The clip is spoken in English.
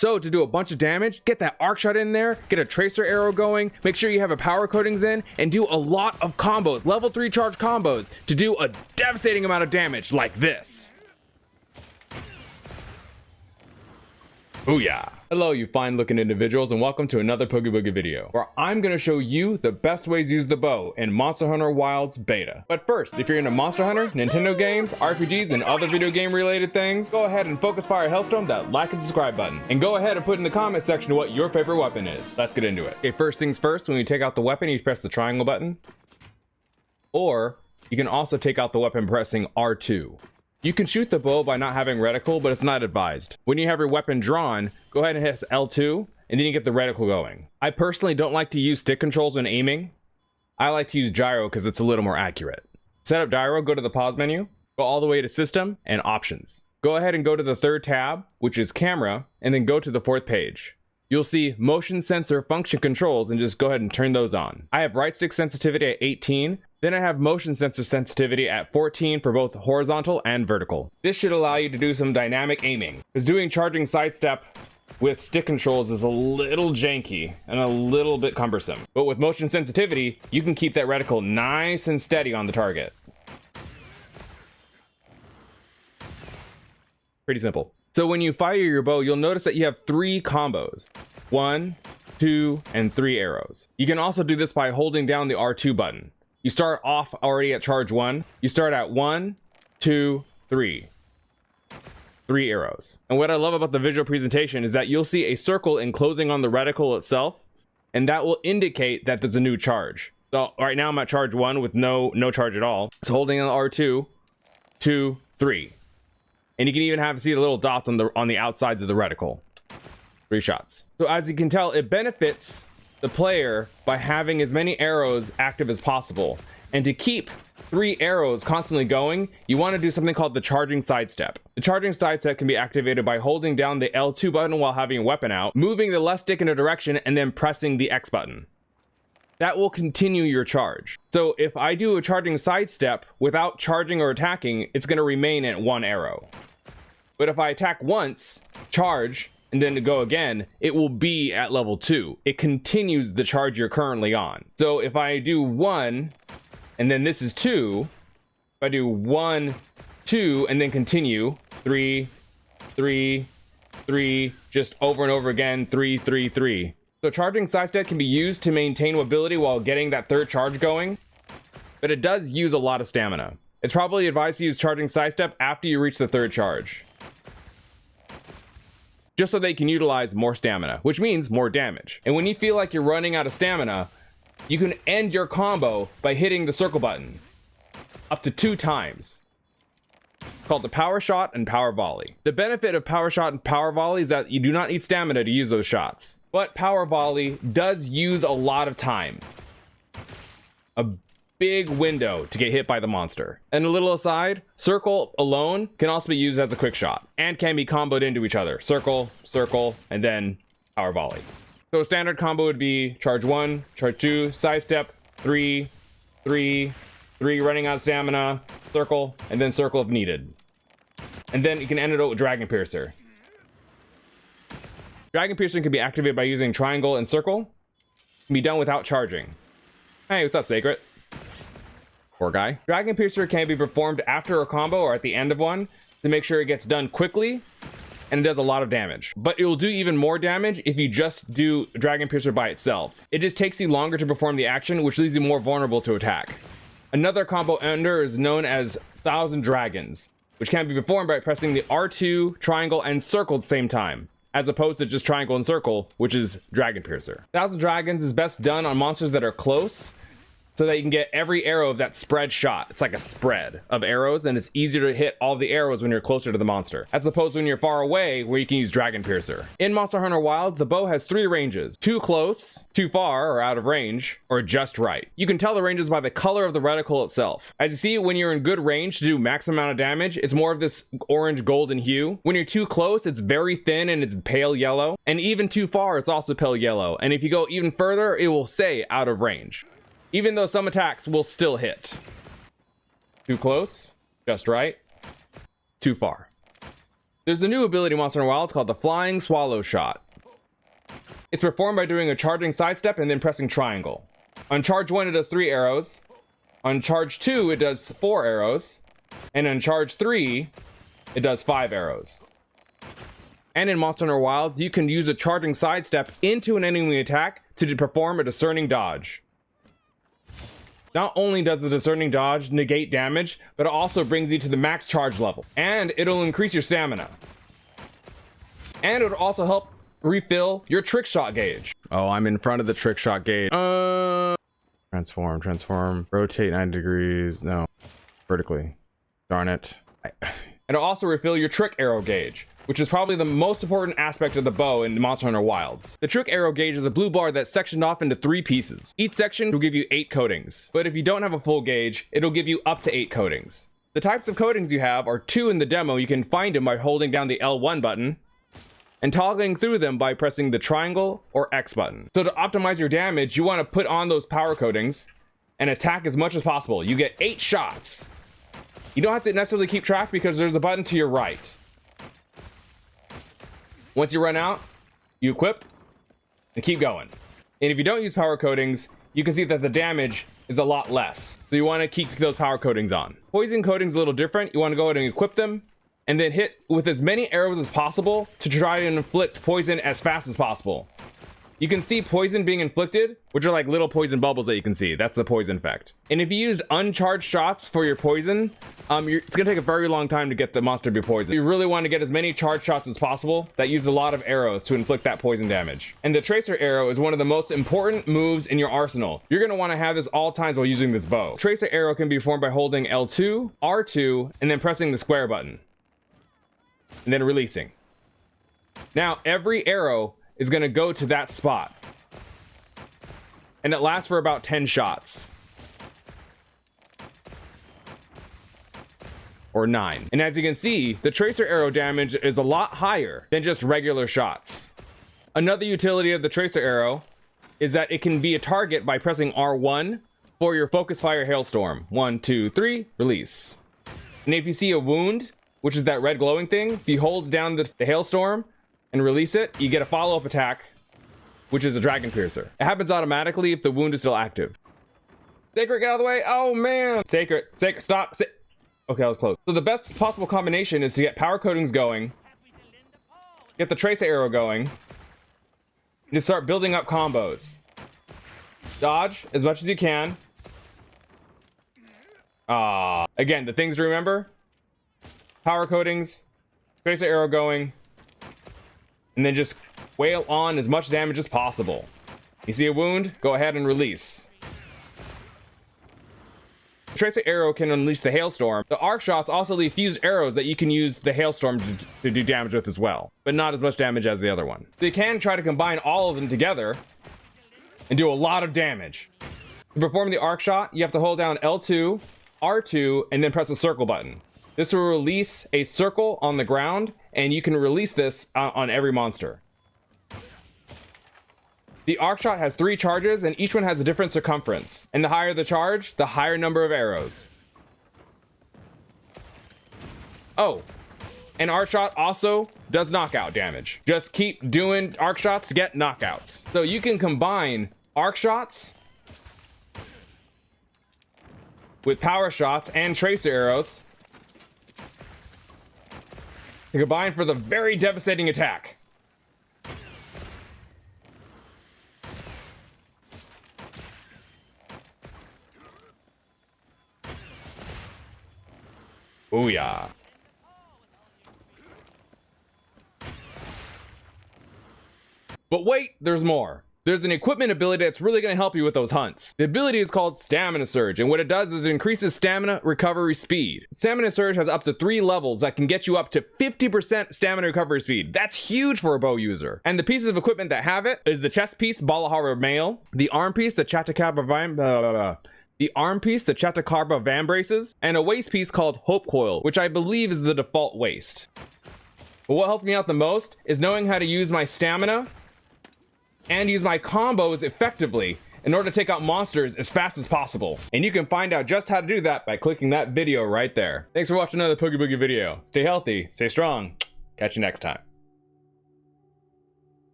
So to do a bunch of damage, get that arc shot in there, get a tracer arrow going, make sure you have a power coatings in, and do a lot of combos, level 3 charge combos, to do a devastating amount of damage like this. Booyah! Hello you fine looking individuals, and welcome to another Poke Boogie video, where I'm going to show you the best ways to use the bow in Monster Hunter Wilds beta. But first, if you're into Monster Hunter, Nintendo games, RPGs, and other video game related things, go ahead and focus fire Hailstorm that like and subscribe button, and go ahead and put in the comment section what your favorite weapon is. Let's get into it. Okay, first things first, when you take out the weapon, you press the triangle button, or you can also take out the weapon pressing R2. You can shoot the bow by not having reticle, but it's not advised. When you have your weapon drawn, go ahead and hit L2, and then you get the reticle going. I personally don't like to use stick controls when aiming. I like to use gyro because it's a little more accurate. Set up gyro, go to the pause menu, go all the way to system and options. Go ahead and go to the third tab, which is camera, and then go to the fourth page. You'll see motion sensor function controls, and just go ahead and turn those on. I have right stick sensitivity at 18, then I have motion sensor sensitivity at 14 for both horizontal and vertical. This should allow you to do some dynamic aiming, because doing charging sidestep with stick controls is a little janky and a little bit cumbersome. But with motion sensitivity, you can keep that reticle nice and steady on the target. Pretty simple. So when you fire your bow, you'll notice that you have 3 combos. 1, 2, and 3 arrows. You can also do this by holding down the R2 button. You start off already at charge 1. You start at 1, 2, 3. 3 arrows. And what I love about the visual presentation is that you'll see a circle enclosing on the reticle itself, and that will indicate that there's a new charge. So right now I'm at charge 1 with no charge at all. So holding on R2, 2, 3. And you can even see the little dots on the outsides of the reticle. 3 shots. So as you can tell, it benefits the player by having as many arrows active as possible. And to keep 3 arrows constantly going, you want to do something called the charging sidestep. The charging sidestep can be activated by holding down the L2 button while having a weapon out, moving the left stick in a direction, and then pressing the X button. That will continue your charge. So if I do a charging sidestep without charging or attacking, it's going to remain at 1 arrow. But if I attack once, charge, and then to go again, it will be at level 2. It continues the charge you're currently on. So if I do 1, and then this is 2, if I do 1, 2, and then continue, 3, 3, 3, just over and over again, 3, 3, 3. So charging sidestep can be used to maintain mobility while getting that third charge going, but it does use a lot of stamina. It's probably advised to use charging sidestep after you reach the third charge, just so they can utilize more stamina, which means more damage. And when you feel like you're running out of stamina, you can end your combo by hitting the circle button up to 2 times. It's called the Powershot and Power Volley. The benefit of Powershot and Power Volley is that you do not need stamina to use those shots. But Power Volley does use a lot of time. A big window to get hit by the monster. And a little aside, circle alone can also be used as a quick shot and can be comboed into each other. Circle, circle, and then power volley. So a standard combo would be charge 1, charge 2, sidestep, 3, 3, 3 running out of stamina, circle, and then circle if needed. And then you can end it with Dragon Piercer. Dragon Piercer can be activated by using triangle and circle. It can be done without charging. Hey, what's up, Sacred? Poor guy. Dragon Piercer can be performed after a combo or at the end of one to make sure it gets done quickly, and it does a lot of damage. But it will do even more damage if you just do Dragon Piercer by itself. It just takes you longer to perform the action, which leaves you more vulnerable to attack. Another combo ender is known as 1000 Dragons, which can be performed by pressing the R2, triangle, and circle at the same time, as opposed to just triangle and circle, which is Dragon Piercer. 1000 Dragons is best done on monsters that are close, so that you can get every arrow of that spread shot. It's like a spread of arrows, and it's easier to hit all the arrows when you're closer to the monster, as opposed to when you're far away, where you can use Dragon Piercer. In Monster Hunter Wilds, the bow has 3 ranges: too close, too far or out of range, or just right. You can tell the ranges by the color of the reticle itself. As you see, when you're in good range to do max amount of damage, it's more of this orange golden hue. When you're too close, it's very thin and it's pale yellow, and even too far, it's also pale yellow. And if you go even further, it will say out of range, even though some attacks will still hit. Too close, just right, too far. There's a new ability in Monster Hunter Wilds called the Flying Swallow Shot. It's performed by doing a charging sidestep and then pressing triangle. On charge 1, it does 3 arrows. On charge 2, it does 4 arrows. And on charge 3, it does 5 arrows. And in Monster Hunter Wilds, you can use a charging sidestep into an enemy attack to perform a Discerning Dodge. Not only does the Discerning Dodge negate damage, but it also brings you to the max charge level. And it'll increase your stamina. And it'll also help refill your trick shot gauge. Oh, I'm in front of the trick shot gauge. Transform, rotate 90 degrees. No, vertically. Darn it. It'll also refill your trick arrow gauge, which is probably the most important aspect of the bow in Monster Hunter Wilds. The trick arrow gauge is a blue bar that's sectioned off into 3 pieces. Each section will give you 8 coatings, but if you don't have a full gauge, it'll give you up to 8 coatings. The types of coatings you have are 2 in the demo. You can find them by holding down the L1 button and toggling through them by pressing the triangle or X button. So to optimize your damage, you want to put on those power coatings and attack as much as possible. You get 8 shots. You don't have to necessarily keep track because there's a button to your right. Once you run out, you equip and keep going. And if you don't use power coatings, you can see that the damage is a lot less. So you want to keep those power coatings on. Poison coatings a little different. You want to go ahead and equip them and then hit with as many arrows as possible to try and inflict poison as fast as possible. You can see poison being inflicted, which are like little poison bubbles that you can see. That's the poison effect. And if you used uncharged shots for your poison, it's gonna take a very long time to get the monster to be poisoned. You really want to get as many charged shots as possible that use a lot of arrows to inflict that poison damage. And the tracer arrow is one of the most important moves in your arsenal. You're gonna want to have this all times while using this bow. Tracer arrow can be formed by holding L2, R2, and then pressing the square button. And then releasing. Now, every arrow is going to go to that spot. And it lasts for about 10 shots. Or 9. And as you can see, the tracer arrow damage is a lot higher than just regular shots. Another utility of the tracer arrow is that it can be a target by pressing R1 for your focus fire Hailstorm. 1, 2, 3, release. And if you see a wound, which is that red glowing thing, if you hold down the Hailstorm and release it, you get a follow-up attack, which is a Dragon Piercer. It happens automatically if the wound is still active. Sacred, get out of the way. Oh, man. Sacred, stop. Okay, that was close. So the best possible combination is to get power coatings going, get the tracer arrow going, and just start building up combos. Dodge as much as you can. Again, the things to remember: power coatings, tracer arrow going, and then just wail on as much damage as possible. You see a wound? Go ahead and release. The tracer arrow can unleash the Hailstorm. The arc shots also leave fused arrows that you can use the Hailstorm to do damage with as well, but not as much damage as the other one. So you can try to combine all of them together and do a lot of damage. To perform the arc shot, you have to hold down L2, R2, and then press the circle button. This will release a circle on the ground, and you can release this on every monster. The arc shot has 3 charges, and each one has a different circumference. And the higher the charge, the higher number of arrows. Oh, and arc shot also does knockout damage. Just keep doing arc shots to get knockouts. So you can combine arc shots with power shots and tracer arrows to combine for the very devastating attack. Booyah. But wait, there's more. There's an equipment ability that's really going to help you with those hunts. The ability is called Stamina Surge, and what it does is it increases stamina recovery speed. Stamina Surge has up to 3 levels that can get you up to 50% stamina recovery speed. That's huge for a bow user. And the pieces of equipment that have it is the chest piece, Balahara Mail, the arm piece, the Chatakarba Vambraces, and a waist piece called Hope Coil, which I believe is the default waist. But what helps me out the most is knowing how to use my stamina and use my combos effectively in order to take out monsters as fast as possible. And you can find out just how to do that by clicking that video right there. Thanks for watching another Poogie Boogie video. Stay healthy, stay strong, Catch you next time.